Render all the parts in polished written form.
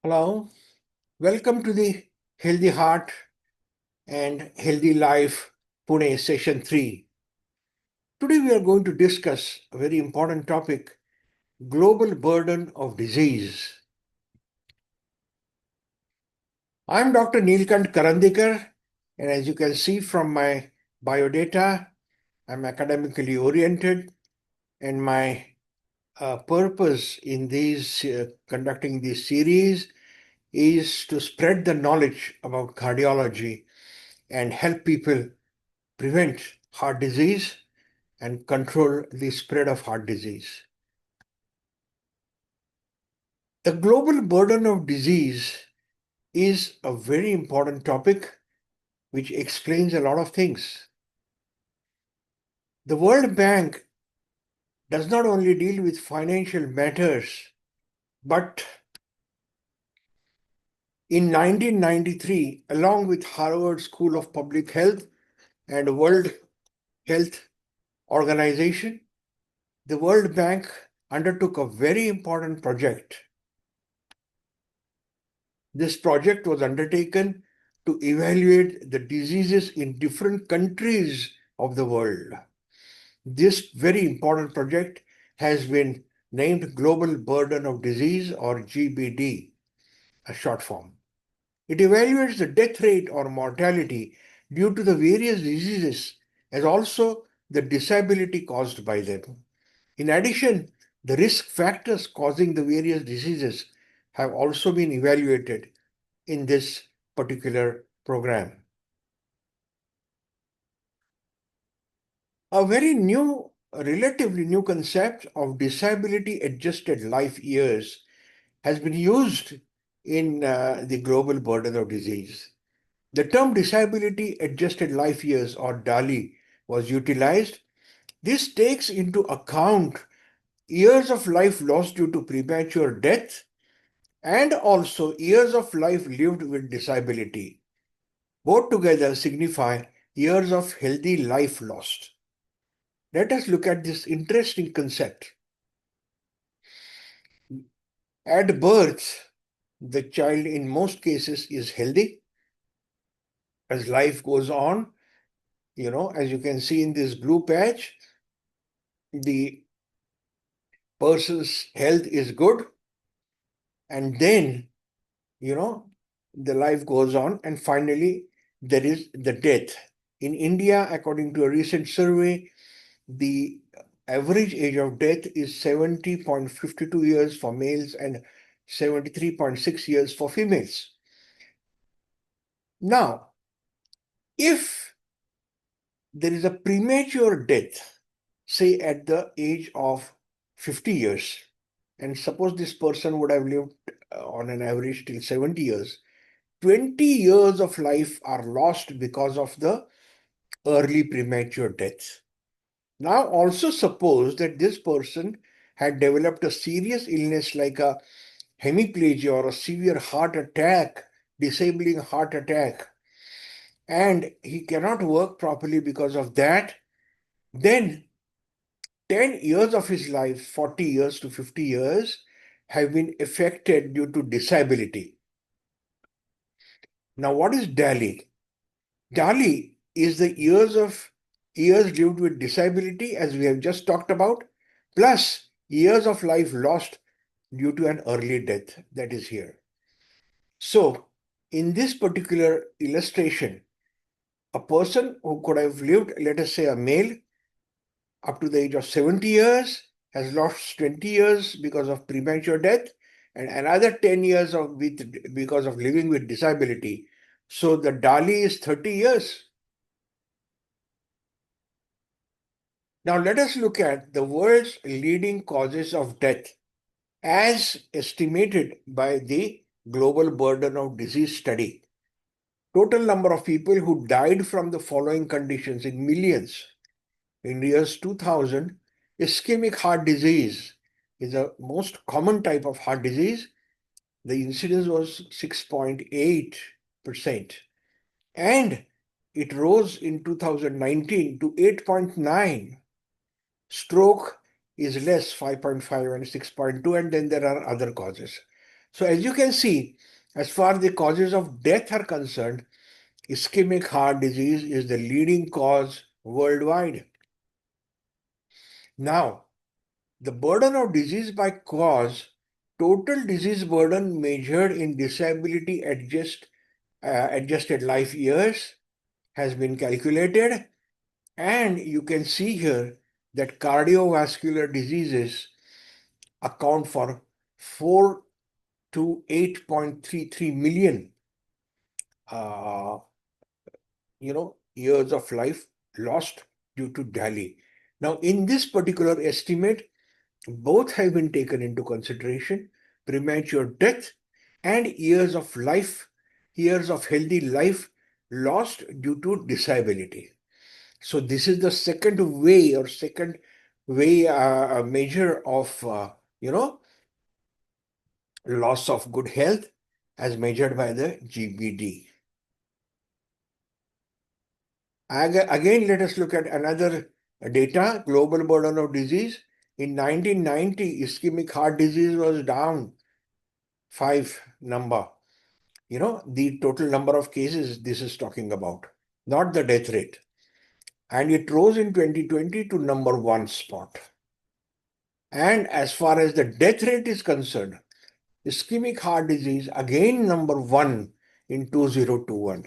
Hello, welcome to the Healthy Heart and Healthy Life Pune Session 3. Today we are going to discuss a very important topic, global burden of disease. I'm Dr. Neelkant Karandikar, and as you can see from my biodata, I'm academically oriented, and my purpose in conducting this series is to spread the knowledge about cardiology and help people prevent heart disease and control the spread of heart disease. The global burden of disease is a very important topic which explains a lot of things. The World Bank does not only deal with financial matters, but in 1993, along with Harvard School of Public Health and World Health Organization, the World Bank undertook a very important project. This project was undertaken to evaluate the diseases in different countries of the world. This very important project has been named Global Burden of Disease, or GBD, a short form. It evaluates the death rate or mortality due to the various diseases as also the disability caused by them. In addition, the risk factors causing the various diseases have also been evaluated in this particular program. A relatively new concept of disability adjusted life years has been used in the global burden of disease. The term disability adjusted life years, or DALI, was utilized. This takes into account years of life lost due to premature death and also years of life lived with disability. Both together signify years of healthy life lost. Let us look at this interesting concept. At birth, the child in most cases is healthy. As life goes on, as you can see in this blue patch, the person's health is good, and then, you know, the life goes on, and finally there is the death. In India, according to a recent survey, the average age of death is 70.52 years for males and 73.6 years for females. Now, if there is a premature death, say at the age of 50 years, and suppose this person would have lived on an average till 70 years, 20 years of life are lost because of the early premature death. Now, also suppose that this person had developed a serious illness like a hemiplegia or a severe heart attack, disabling heart attack, and he cannot work properly because of that, then 10 years of his life, 40 years to 50 years, have been affected due to disability. Now, what is DALI? DALI is the years lived with disability, as we have just talked about, plus years of life lost due to an early death that is here. So, in this particular illustration, a person who could have lived, let us say a male, up to the age of 70 years has lost 20 years because of premature death and another 10 years because of living with disability. So the DALI is 30 years. Now let us look at the world's leading causes of death as estimated by the Global Burden of Disease study. Total number of people who died from the following conditions in millions. In years 2000, ischemic heart disease is the most common type of heart disease. The incidence was 6.8%. And it rose in 2019 to 8.9. Stroke is less, 5.5 and 6.2, and then there are other causes. So as you can see, as far as the causes of death are concerned, ischemic heart disease is the leading cause worldwide. Now, the burden of disease by cause, total disease burden measured in disability adjusted life years has been calculated, and you can see here that cardiovascular diseases account for 4 to 8.33 million uh, years of life lost due to DALI. Now, in this particular estimate, both have been taken into consideration: premature death and years of healthy life lost due to disability. So this is the second way measure of loss of good health as measured by the GBD. Again, let us look at another data: global burden of disease. In 1990, ischemic heart disease was down 5 number. The total number of cases this is talking about, not the death rate. And it rose in 2020 to number 1 spot. And as far as the death rate is concerned, ischemic heart disease again number 1 in 2021.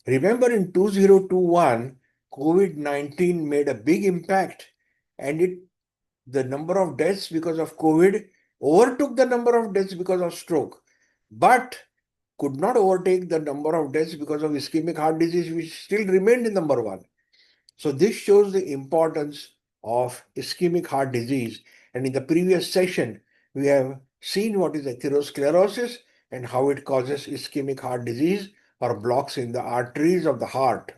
Remember, in 2021, COVID-19 made a big impact, and the number of deaths because of COVID overtook the number of deaths because of stroke, but could not overtake the number of deaths because of ischemic heart disease, which still remained in number 1. So this shows the importance of ischemic heart disease. And in the previous session, we have seen what is atherosclerosis and how it causes ischemic heart disease or blocks in the arteries of the heart.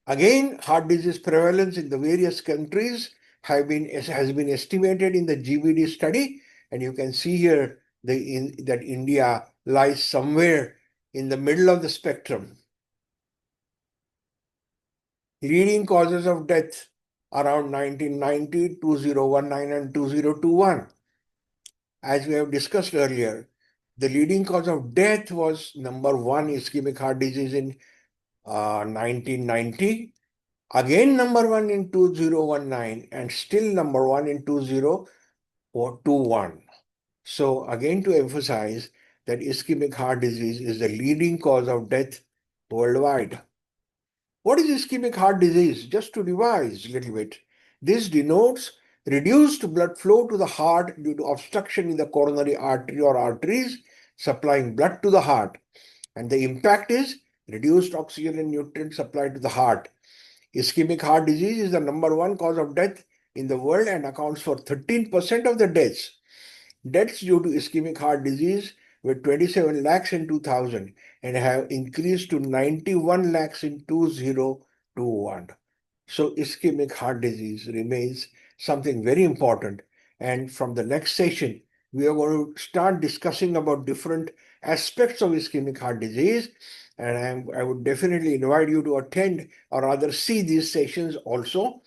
Again, heart disease prevalence in the various countries has been estimated in the GBD study, and you can see here that India lies somewhere in the middle of the spectrum. Leading causes of death around 1990, 2019, and 2021. As we have discussed earlier, the leading cause of death was number 1, ischemic heart disease in 1990, again number 1 in 2019, and still number 1 in 2021. So again, to emphasize that ischemic heart disease is the leading cause of death worldwide. What is ischemic heart disease? Just to revise a little bit, this denotes reduced blood flow to the heart due to obstruction in the coronary artery or arteries supplying blood to the heart. And the impact is reduced oxygen and nutrient supply to the heart. Ischemic heart disease is the number 1 cause of death in the world and accounts for 13% of the deaths. Deaths due to ischemic heart disease were 27 lakhs in 2000 and have increased to 91 lakhs in 2021. So ischemic heart disease remains something very important. And from the next session, we are going to start discussing about different aspects of ischemic heart disease. And I would definitely invite you to attend or rather see these sessions also.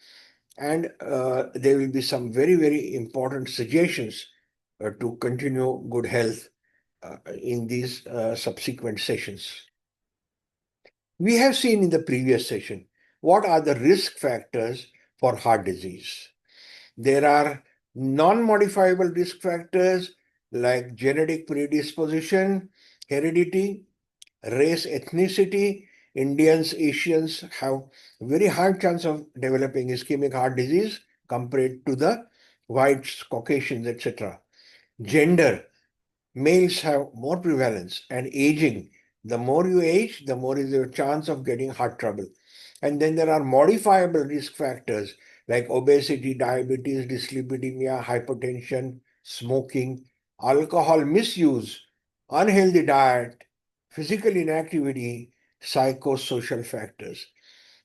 And there will be some very, very important suggestions to continue good health in these subsequent sessions. We have seen in the previous session what are the risk factors for heart disease. There are non-modifiable risk factors like genetic predisposition, heredity, race, ethnicity. Indians, Asians have very high chance of developing ischemic heart disease compared to the whites, Caucasians, etc. Gender, males have more prevalence, and aging. The more you age, the more is your chance of getting heart trouble. And then there are modifiable risk factors like obesity, diabetes, dyslipidemia, hypertension, smoking, alcohol misuse, unhealthy diet, physical inactivity, psychosocial factors.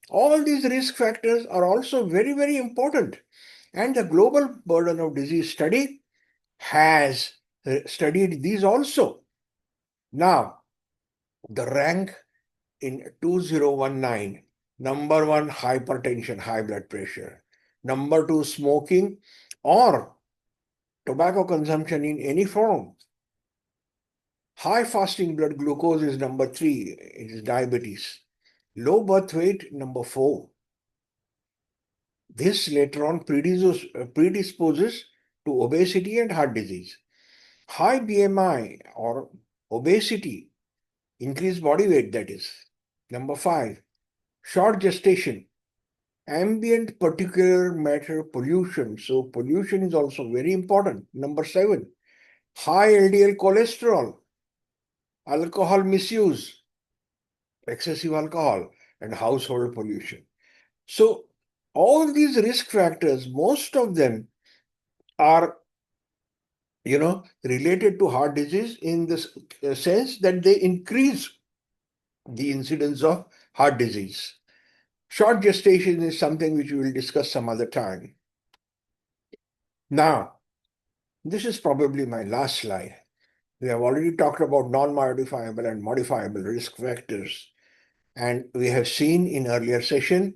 All these risk factors are also very, very important. And the Global Burden of Disease study has studied these also. Now, the rank in 2019, number 1, hypertension, high blood pressure. Number 2, smoking or tobacco consumption in any form. High fasting blood glucose is number 3, it is diabetes. Low birth weight, number 4. This later on predisposes to obesity and heart disease. High BMI or obesity, increased body weight that is. Number 5, short gestation, ambient particulate matter pollution. So pollution is also very important. Number 7, high LDL cholesterol, alcohol misuse, excessive alcohol, and household pollution. So all these risk factors, most of them are related to heart disease in the sense that they increase the incidence of heart disease. Short gestation is something which we will discuss some other time. Now, this is probably my last slide. We have already talked about non-modifiable and modifiable risk factors. And we have seen in earlier session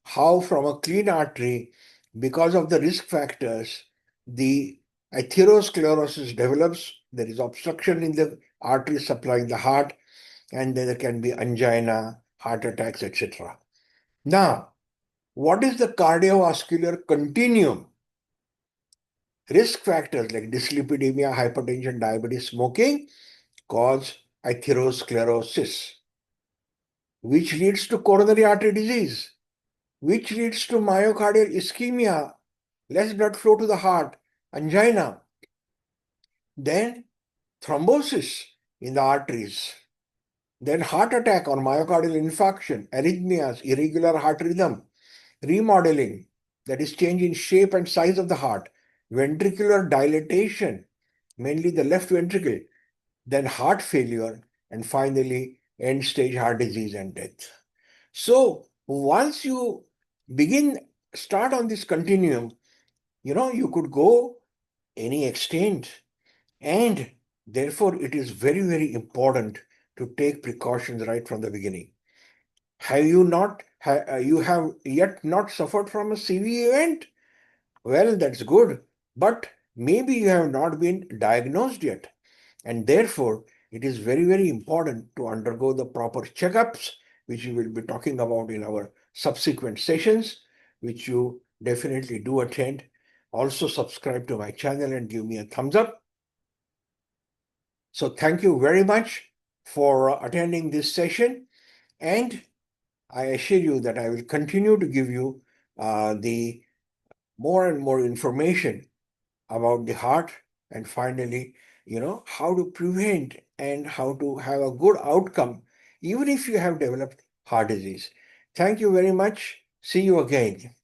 how from a clean artery, because of the risk factors, the atherosclerosis develops. There is obstruction in the artery supplying the heart, and then there can be angina, heart attacks, etc. Now, what is the cardiovascular continuum? Risk factors like dyslipidemia, hypertension, diabetes, smoking cause atherosclerosis, which leads to coronary artery disease, which leads to myocardial ischemia, less blood flow to the heart, angina, then thrombosis in the arteries, then heart attack or myocardial infarction, arrhythmias, irregular heart rhythm, remodeling, that is change in shape and size of the heart, ventricular dilatation, mainly the left ventricle, then heart failure, and finally end-stage heart disease and death. So once you start on this continuum, you could go any extent, and therefore it is very, very important to take precautions right from the beginning. You have yet not suffered from a CV event? Well, that's good, but maybe you have not been diagnosed yet. And therefore, it is very, very important to undergo the proper checkups, which we will be talking about in our subsequent sessions, which you definitely do attend. Also subscribe to my channel and give me a thumbs up. So thank you very much for attending this session, and I assure you that I will continue to give you the more and more information about the heart, and finally, how to prevent and how to have a good outcome, even if you have developed heart disease. Thank you very much. See you again.